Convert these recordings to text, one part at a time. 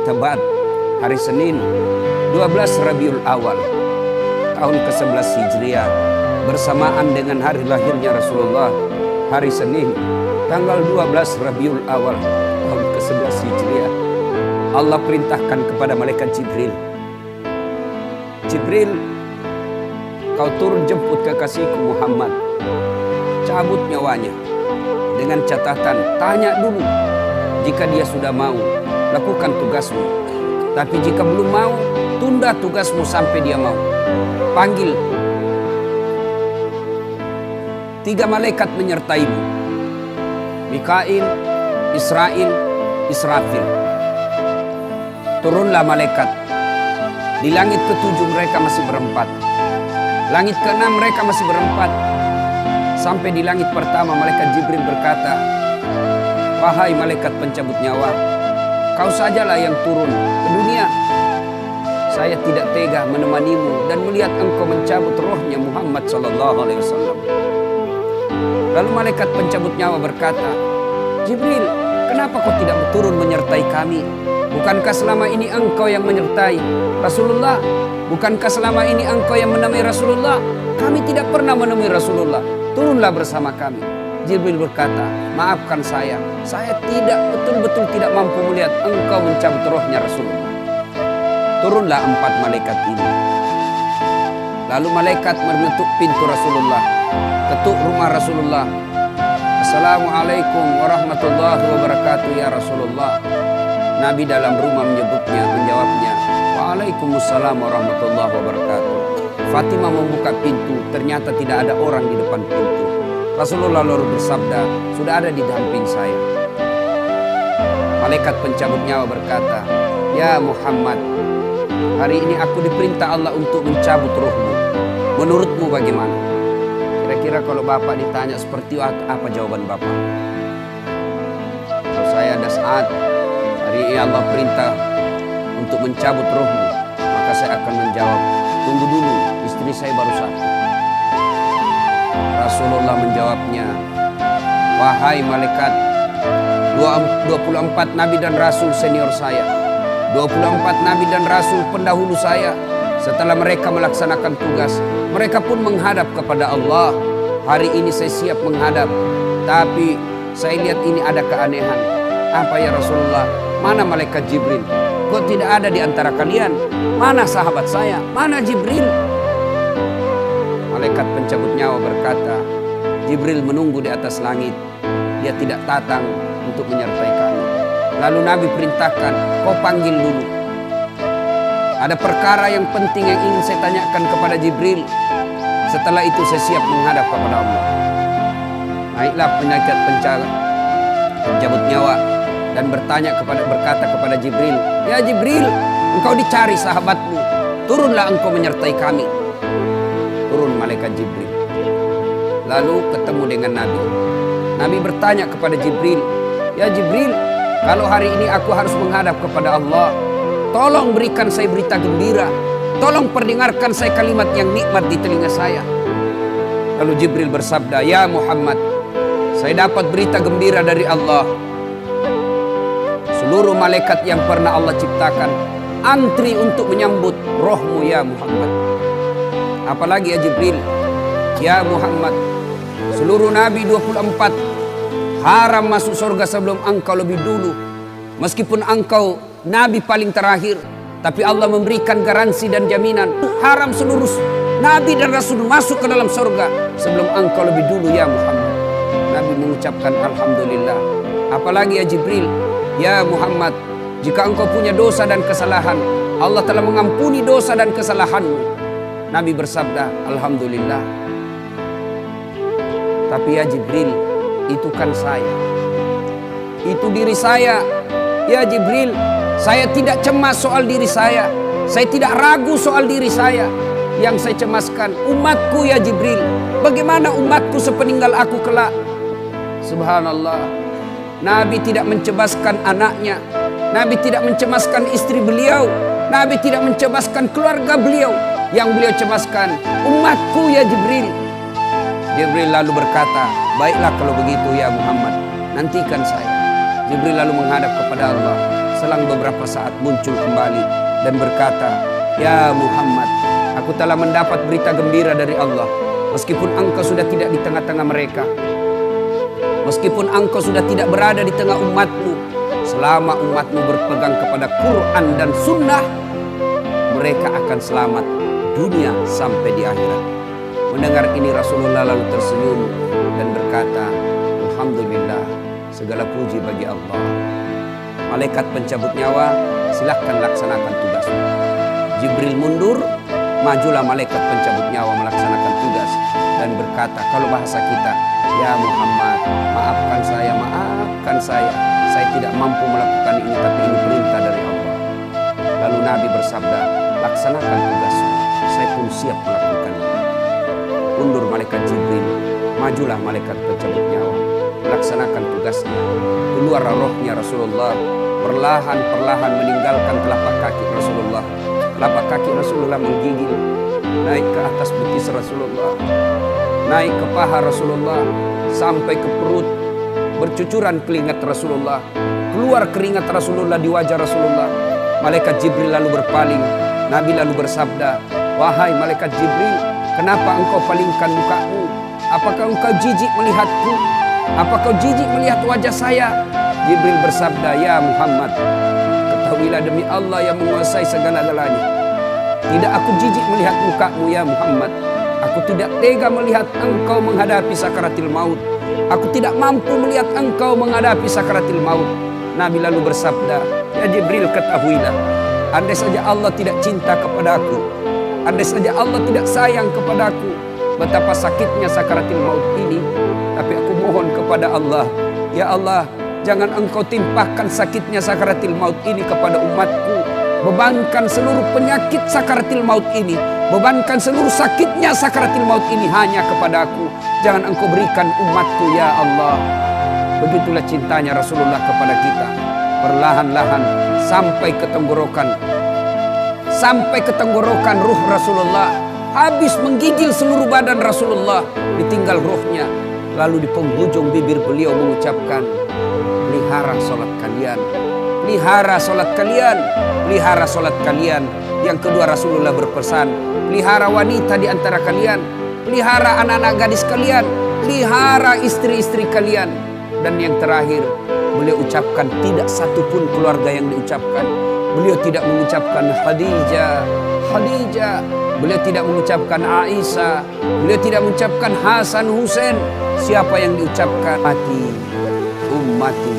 Tabat, hari Senin 12 Rabiul Awal tahun ke-11 Hijriah, bersamaan dengan hari lahirnya Rasulullah, hari Senin tanggal 12 Rabiul Awal tahun ke-11 Hijriah. Allah perintahkan kepada malaikat Jibril, Jibril, kau turun jemput kekasihku Muhammad, cabut nyawanya. Dengan catatan, tanya dulu, jika dia sudah mau, lakukan tugasmu. Tapi jika belum mau, tunda tugasmu sampai dia mau. Panggil 3 malaikat menyertaimu, Mikail, Israil, Israfil. Turunlah malaikat. Di langit ke-7 mereka masih berempat. Langit ke-6 mereka masih berempat. Sampai di langit pertama malaikat Jibril berkata, wahai malaikat pencabut nyawa, kau sajalah yang turun ke dunia. Saya tidak tega menemanimu dan melihat engkau mencabut rohnya Muhammad SAW. Lalu malaikat pencabut nyawa berkata, Jibril, kenapa kau tidak turun menyertai kami? Bukankah selama ini engkau yang menyertai Rasulullah? Bukankah selama ini engkau yang menemui Rasulullah? Kami tidak pernah menemui Rasulullah. Turunlah bersama kami. Jibril berkata, maafkan saya betul-betul tidak mampu melihat engkau mencabut rohnya Rasulullah. Turunlah 4 malaikat ini. Lalu malaikat mengetuk pintu Rasulullah, ketuk rumah Rasulullah. Assalamualaikum warahmatullahi wabarakatuh ya Rasulullah. Nabi dalam rumah menjawabnya, Waalaikumsalam warahmatullahi wabarakatuh. Fatimah membuka pintu, ternyata tidak ada orang di depan pintu. Rasulullah lalu bersabda, sudah ada di samping saya. Malaikat pencabut nyawa berkata, ya Muhammad, hari ini aku diperintah Allah untuk mencabut rohmu. Menurutmu bagaimana? Kira-kira kalau Bapak ditanya seperti apa jawaban Bapak? Kalau saya ada saat hari ini Allah perintah untuk mencabut rohmu, maka saya akan menjawab, tunggu dulu, istri saya baru satu. Rasulullah menjawabnya, wahai malaikat, 24 nabi dan rasul senior saya, 24 nabi dan rasul pendahulu saya, setelah mereka melaksanakan tugas, mereka pun menghadap kepada Allah. Hari ini saya siap menghadap, tapi saya lihat ini ada keanehan. Apa ya Rasulullah? Mana malaikat Jibril? Kok tidak ada di antara kalian? Mana sahabat saya? Mana Jibril? Malaikat pencabut nyawa berkata, Jibril menunggu di atas langit. Dia tidak datang untuk menyertai kami. Lalu Nabi perintahkan, kau panggil dulu. Ada perkara yang penting yang ingin saya tanyakan kepada Jibril. Setelah itu saya siap menghadap kepada Allah. Naiklah malaikat pencabut nyawa dan berkata kepada Jibril, ya Jibril, engkau dicari sahabatmu, turunlah engkau menyertai kami. Turun malaikat Jibril. Lalu ketemu dengan Nabi. Nabi bertanya kepada Jibril, ya Jibril, kalau hari ini aku harus menghadap kepada Allah, tolong berikan saya berita gembira. Tolong perdengarkan saya kalimat yang nikmat di telinga saya. Lalu Jibril bersabda, ya Muhammad, saya dapat berita gembira dari Allah. Seluruh malaikat yang pernah Allah ciptakan antri untuk menyambut rohmu ya Muhammad. Apalagi ya Jibril, ya Muhammad, seluruh nabi 24 haram masuk surga sebelum engkau lebih dulu. Meskipun engkau nabi paling terakhir, tapi Allah memberikan garansi dan jaminan haram seluruh nabi dan rasul masuk ke dalam surga sebelum engkau lebih dulu ya Muhammad. Nabi mengucapkan alhamdulillah. Apalagi ya Jibril, ya Muhammad, jika engkau punya dosa dan kesalahan, Allah telah mengampuni dosa dan kesalahanmu. Nabi bersabda, alhamdulillah. Tapi ya Jibril, itu kan saya, itu diri saya. Ya Jibril, saya tidak cemas soal diri saya. Saya tidak ragu soal diri saya. Yang saya cemaskan umatku ya Jibril. Bagaimana umatku sepeninggal aku kelak? Subhanallah. Nabi tidak mencemaskan anaknya. Nabi tidak mencemaskan istri beliau. Nabi tidak mencemaskan keluarga beliau. Yang beliau cemaskan umatku ya Jibril. Jibril lalu berkata, baiklah kalau begitu ya Muhammad, nantikan saya. Jibril lalu menghadap kepada Allah. Selang beberapa saat muncul kembali dan berkata, "Ya Muhammad, aku telah mendapat berita gembira dari Allah. Meskipun engkau sudah tidak di tengah-tengah mereka, meskipun engkau sudah tidak berada di tengah umatmu, selama umatmu berpegang kepada Quran dan Sunnah, mereka akan selamat dunia sampai di akhirat." Mendengar ini Rasulullah lalu tersenyum dan berkata, "Alhamdulillah, segala puji bagi Allah. Malaikat pencabut nyawa, silahkan laksanakan tugasmu." Jibril mundur, majulah malaikat pencabut nyawa melaksanakan tugas dan berkata, kalau bahasa kita, "Ya Muhammad, maafkan saya tidak mampu melakukan ini, tapi ini perintah dari Allah." Lalu Nabi bersabda, "Laksanakan tugasmu, saya pun siap melakukannya." Mundur malaikat Jibril, majulah malaikat pencabut nyawa melaksanakan tugasnya. Keluar rohnya Rasulullah, perlahan-perlahan meninggalkan telapak kaki Rasulullah. Telapak kaki Rasulullah menggigil, naik ke atas betis Rasulullah, naik ke paha Rasulullah, sampai ke perut. Bercucuran keringat Rasulullah, keluar keringat Rasulullah di wajah Rasulullah. Malaikat Jibril lalu berpaling. Nabi lalu bersabda, "Wahai malaikat Jibril, kenapa engkau palingkan mukamu? Apakah engkau jijik melihatku? Apakah kau jijik melihat wajah saya?" Jibril bersabda, "Ya Muhammad, ketahuilah demi Allah yang menguasai segala-galanya, tidak aku jijik melihat mukamu ya Muhammad. Aku tidak tega melihat engkau menghadapi sakaratil maut. Aku tidak mampu melihat engkau menghadapi sakaratil maut." Nabi lalu bersabda, "Ya Jibril, ketahuilah, andai saja Allah tidak cinta kepadaku, andai saja Allah tidak sayang kepadaku, betapa sakitnya sakaratil maut ini. Tapi aku mohon kepada Allah, ya Allah, jangan engkau timpahkan sakitnya sakaratil maut ini kepada umatku. Bebankan seluruh penyakit sakaratil maut ini, bebankan seluruh sakitnya sakaratil maut ini hanya kepada aku. Jangan engkau berikan umatku ya Allah." Begitulah cintanya Rasulullah kepada kita. Perlahan-lahan sampai ke tenggorokan ruh Rasulullah. Habis menggigil seluruh badan Rasulullah, ditinggal ruhnya. Lalu di penghujung bibir beliau mengucapkan, "Pelihara sholat kalian, pelihara sholat kalian, pelihara sholat kalian." Yang kedua Rasulullah berpesan, pelihara wanita di antara kalian, pelihara anak-anak gadis kalian, pelihara istri-istri kalian. Dan yang terakhir beliau ucapkan, tidak satupun keluarga yang diucapkan. Beliau tidak mengucapkan Khadijah, Khadijah. Beliau tidak mengucapkan Aisyah. Beliau tidak mengucapkan Hasan, Husain. Siapa yang diucapkan? Ummati, ummati,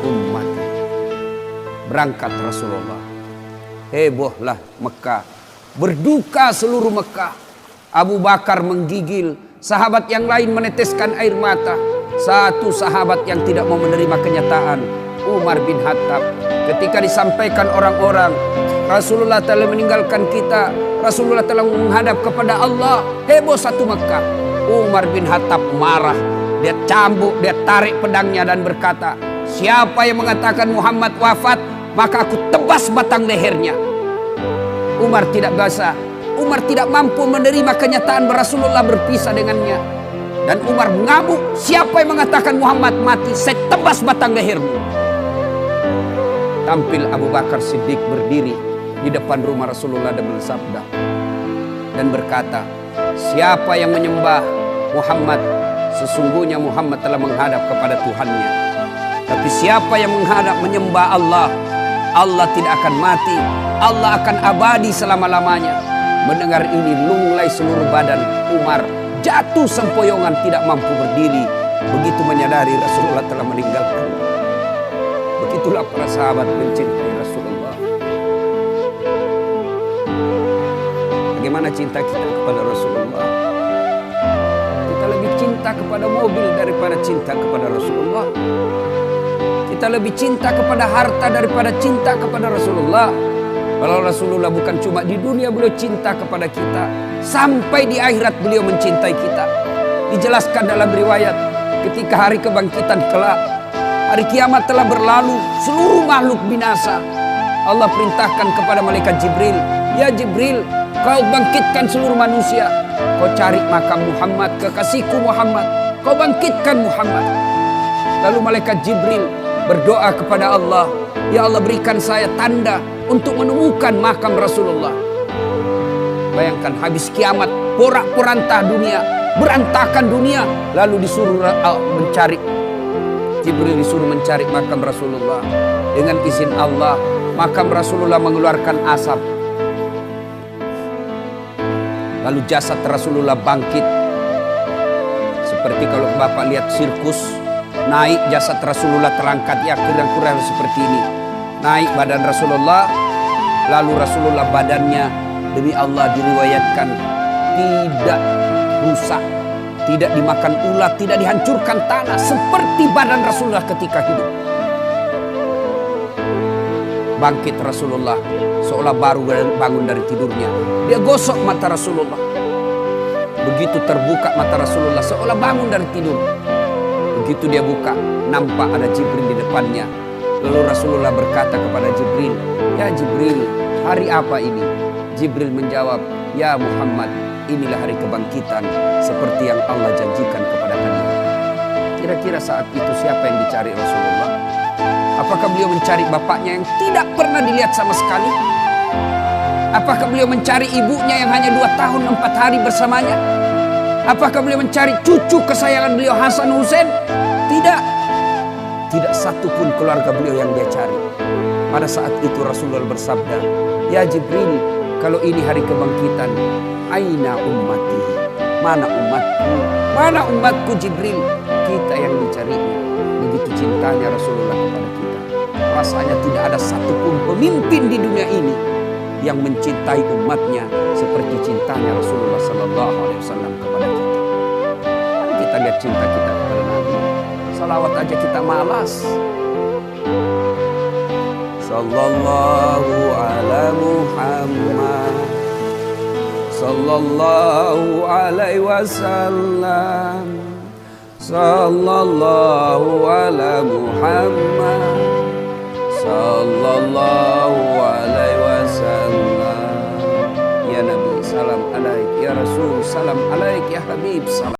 ummati. Berangkat Rasulullah. Hebohlah Mekah. Berduka seluruh Mekah. Abu Bakar menggigil. Sahabat yang lain meneteskan air mata. Satu sahabat yang tidak mau menerima kenyataan, Umar bin Khattab. Ketika disampaikan orang-orang, Rasulullah telah meninggalkan kita, Rasulullah telah menghadap kepada Allah, heboh satu Mekah. Umar bin Khattab marah. Dia cambuk, dia tarik pedangnya dan berkata, "Siapa yang mengatakan Muhammad wafat, maka aku tebas batang lehernya." Umar tidak mampu menerima kenyataan Rasulullah berpisah dengannya. Dan Umar mengamuk, "Siapa yang mengatakan Muhammad mati, saya tebas batang lehermu." Tampil Abu Bakar Siddiq berdiri di depan rumah Rasulullah dan bersabda dan berkata, "Siapa yang menyembah Muhammad, sesungguhnya Muhammad telah menghadap kepada Tuhannya. Tapi siapa yang menyembah Allah, Allah tidak akan mati, Allah akan abadi selama-lamanya." Mendengar ini lunglai seluruh badan Umar, jatuh sempoyongan tidak mampu berdiri. Begitu menyadari Rasulullah telah meninggalkan. Begitulah para sahabat mencintai Rasulullah. Bagaimana cinta kita kepada Rasulullah? Kita lebih cinta kepada mobil daripada cinta kepada Rasulullah. Kita lebih cinta kepada harta daripada cinta kepada Rasulullah. Kalau Rasulullah bukan cuma di dunia beliau cinta kepada kita, sampai di akhirat beliau mencintai kita. Dijelaskan dalam riwayat, ketika hari kebangkitan kelak, hari kiamat telah berlalu, seluruh makhluk binasa. Allah perintahkan kepada malaikat Jibril, "Ya Jibril, kau bangkitkan seluruh manusia. Kau cari makam Muhammad, kekasihku Muhammad. Kau bangkitkan Muhammad." Lalu malaikat Jibril berdoa kepada Allah, ya Allah berikan saya tanda untuk menemukan makam Rasulullah. Bayangkan habis kiamat, porak-poranda dunia, berantakan dunia, lalu disuruh mencari. Jibril disuruh mencari makam Rasulullah. Dengan izin Allah, makam Rasulullah mengeluarkan asap. Lalu jasad Rasulullah bangkit. Seperti kalau Bapak lihat sirkus, naik jasad Rasulullah terangkat, ya kira-kira seperti ini. Naik badan Rasulullah, lalu Rasulullah badannya demi Allah diriwayatkan tidak rusak, tidak dimakan ulat, tidak dihancurkan tanah, seperti badan Rasulullah ketika hidup. Bangkit Rasulullah seolah baru bangun dari tidurnya. Dia gosok mata Rasulullah. Begitu terbuka mata Rasulullah seolah bangun dari tidur. Begitu dia buka, nampak ada Jibril di depannya. Lalu Rasulullah berkata kepada Jibril, "Ya Jibril, hari apa ini?" Jibril menjawab, "Ya Muhammad, inilah hari kebangkitan seperti yang Allah janjikan kepada kalian." Kira-kira saat itu siapa yang dicari Rasulullah? Apakah beliau mencari bapaknya yang tidak pernah dilihat sama sekali? Apakah beliau mencari ibunya yang hanya 2 tahun 4 hari bersamanya? Apakah beliau mencari cucu kesayangan beliau Hasan Hussein? Tidak. Tidak satu pun keluarga beliau yang dia cari. Pada saat itu Rasulullah bersabda, "Ya Jibril, kalau ini hari kebangkitan, aina ummati? Mana umatku? Mana umatku Jibril?" Kita yang dicarinya. Begitu cintanya Rasulullah kepada kita. Rasanya tidak ada satupun pemimpin di dunia ini yang mencintai umatnya seperti cintanya Rasulullah Sallallahu Alaihi Wasallam kepada kita. Mari kita lihat cinta kita kepada Nabi. Salawat aja kita malas. Sallallahu ala Muhammad, Sallallahu alaihi wasallam, Sallallahu ala Muhammad, Sallallahu alaihi wasallam. Ya Nabi, salam alaik. Ya Rasul, salam alaik. Ya Habib, salam.